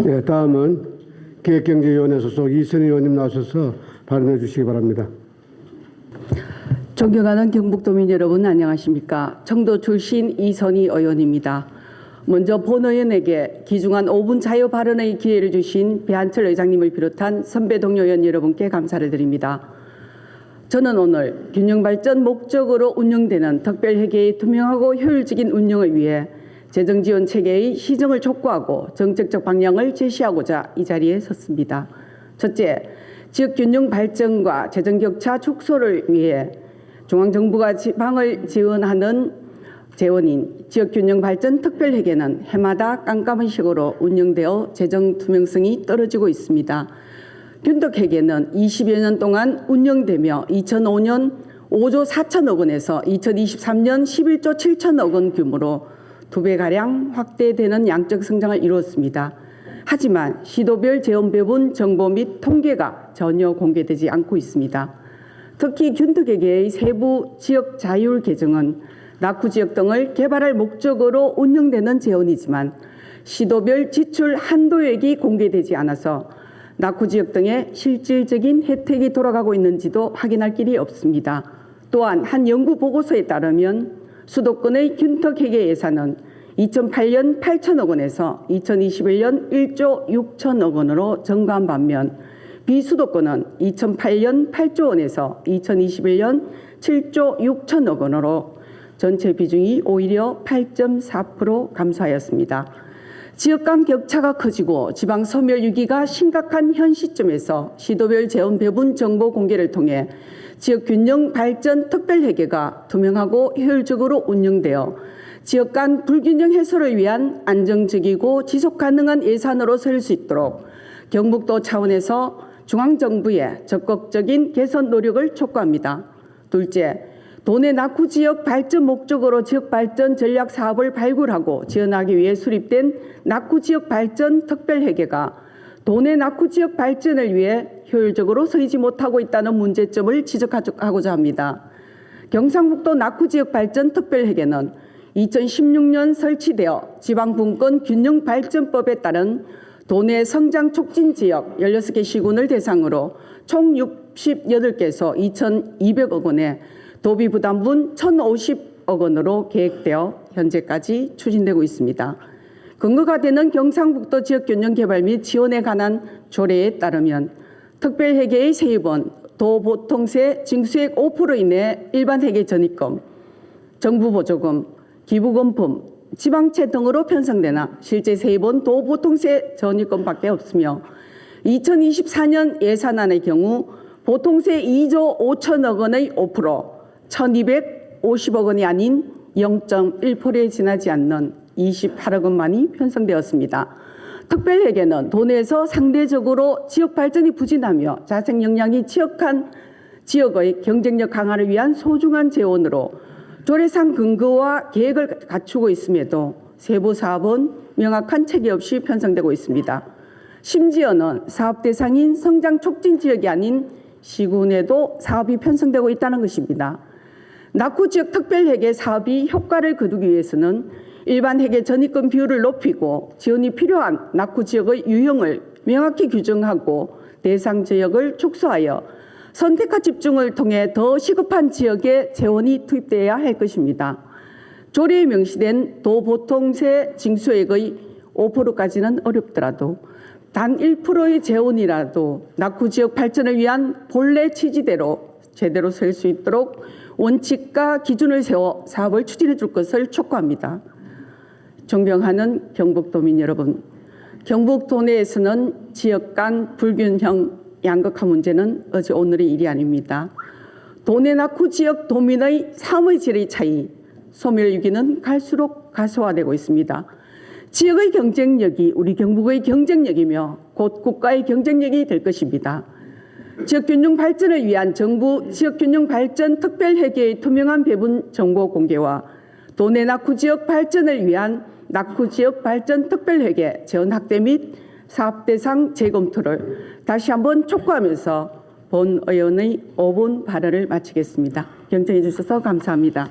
네, 다음은 기획경제위원회 소속 이선희 의원님 나오셔서 발언해 주시기 바랍니다. 존경하는 경북도민 여러분 안녕하십니까. 청도 출신 이선희 의원입니다. 먼저 본 의원에게 귀중한 5분 자유 발언의 기회를 주신 배한철 의장님을 비롯한 선배 동료 의원 여러분께 감사를 드립니다. 저는 오늘 균형발전 목적으로 운영되는 특별회계의 투명하고 효율적인 운영을 위해 재정지원 체계의 시정을 촉구하고 정책적 방향을 제시하고자 이 자리에 섰습니다. 첫째, 지역균형 발전과 재정격차 축소를 위해 중앙정부가 지방을 지원하는 재원인 지역균형발전 특별회계는 해마다 깜깜한 식으로 운영되어 재정 투명성이 떨어지고 있습니다. 균특회계는 20여 년 동안 운영되며 2005년 5조 4천억 원에서 2023년 11조 7천억 원 규모로 2배가량 확대되는 양적 성장을 이루었습니다. 하지만 시도별 재원 배분 정보 및 통계가 전혀 공개되지 않고 있습니다. 특히 균특회계의 세부 지역 자율 계정은 낙후지역 등을 개발할 목적으로 운영되는 재원이지만 시도별 지출 한도액이 공개되지 않아서 낙후지역 등의 실질적인 혜택이 돌아가고 있는지도 확인할 길이 없습니다. 또한 한 연구 보고서에 따르면 수도권의 균특회계 예산은 2008년 8천억 원에서 2021년 1조 6천억 원으로 증가한 반면 비수도권은 2008년 8조 원에서 2021년 7조 6천억 원으로 전체 비중이 오히려 8.4% 감소하였습니다. 지역 간 격차가 커지고 지방 소멸 위기가 심각한 현 시점에서 시도별 재원 배분 정보 공개를 통해 지역 균형 발전 특별회계가 투명하고 효율적으로 운영되어 지역 간 불균형 해소를 위한 안정적이고 지속 가능한 예산으로 설 수 있도록 경북도 차원에서 중앙정부의 적극적인 개선 노력을 촉구합니다. 둘째, 도내 낙후지역 발전 목적으로 지역발전 전략 사업을 발굴하고 지원하기 위해 수립된 낙후지역 발전 특별회계가 도내 낙후지역 발전을 위해 효율적으로 쓰이지 못하고 있다는 문제점을 지적하고자 합니다. 경상북도 낙후지역 발전 특별회계는 2016년 설치되어 지방분권 균형발전법에 따른 도내 성장 촉진 지역 16개 시군을 대상으로 총 68개소 2,200억 원의 도비부담분 1,050억 원으로 계획되어 현재까지 추진되고 있습니다. 근거가 되는 경상북도 지역균형개발 및 지원에 관한 조례에 따르면 특별회계의 세입은 도보통세 징수액 5% 이내 일반회계 전입금, 정부보조금, 기부금품, 지방채 등으로 편성되나 실제 세입은 도보통세 전입금밖에 없으며 2024년 예산안의 경우 보통세 2조 5천억 원의 5%, 1,250억 원이 아닌 0.1%에 지나지 않는 28억 원만이 편성되었습니다. 특별회계는 도내에서 상대적으로 지역 발전이 부진하며 자생 역량이 취약한 지역의 경쟁력 강화를 위한 소중한 재원으로 조례상 근거와 계획을 갖추고 있음에도 세부 사업은 명확한 체계 없이 편성되고 있습니다. 심지어는 사업 대상인 성장 촉진 지역이 아닌 시군에도 사업이 편성되고 있다는 것입니다. 낙후지역 특별회계 사업이 효과를 거두기 위해서는 일반 회계 전입금 비율을 높이고 지원이 필요한 낙후지역의 유형을 명확히 규정하고 대상 지역을 축소하여 선택과 집중을 통해 더 시급한 지역에 재원이 투입되어야 할 것입니다. 조례에 명시된 도보통세 징수액의 5%까지는 어렵더라도 단 1%의 재원이라도 낙후지역 발전을 위한 본래 취지대로 제대로 설 수 있도록 원칙과 기준을 세워 사업을 추진해 줄 것을 촉구합니다. 존경하는 경북도민 여러분, 경북도 내에서는 지역 간 불균형 양극화 문제는 어제 오늘의 일이 아닙니다. 도내 낙후지역 도민의 삶의 질의 차이, 소멸 위기는 갈수록 가소화되고 있습니다. 지역의 경쟁력이 우리 경북의 경쟁력이며 곧 국가의 경쟁력이 될 것입니다. 지역균형 발전을 위한 정부 지역균형 발전 특별회계의 투명한 배분 정보 공개와 도내 낙후지역 발전을 위한 낙후지역 발전 특별회계 재원 확대 및 사업 대상 재검토를 다시 한번 촉구하면서 본 의원의 5분 발언을 마치겠습니다. 경청해 주셔서 감사합니다.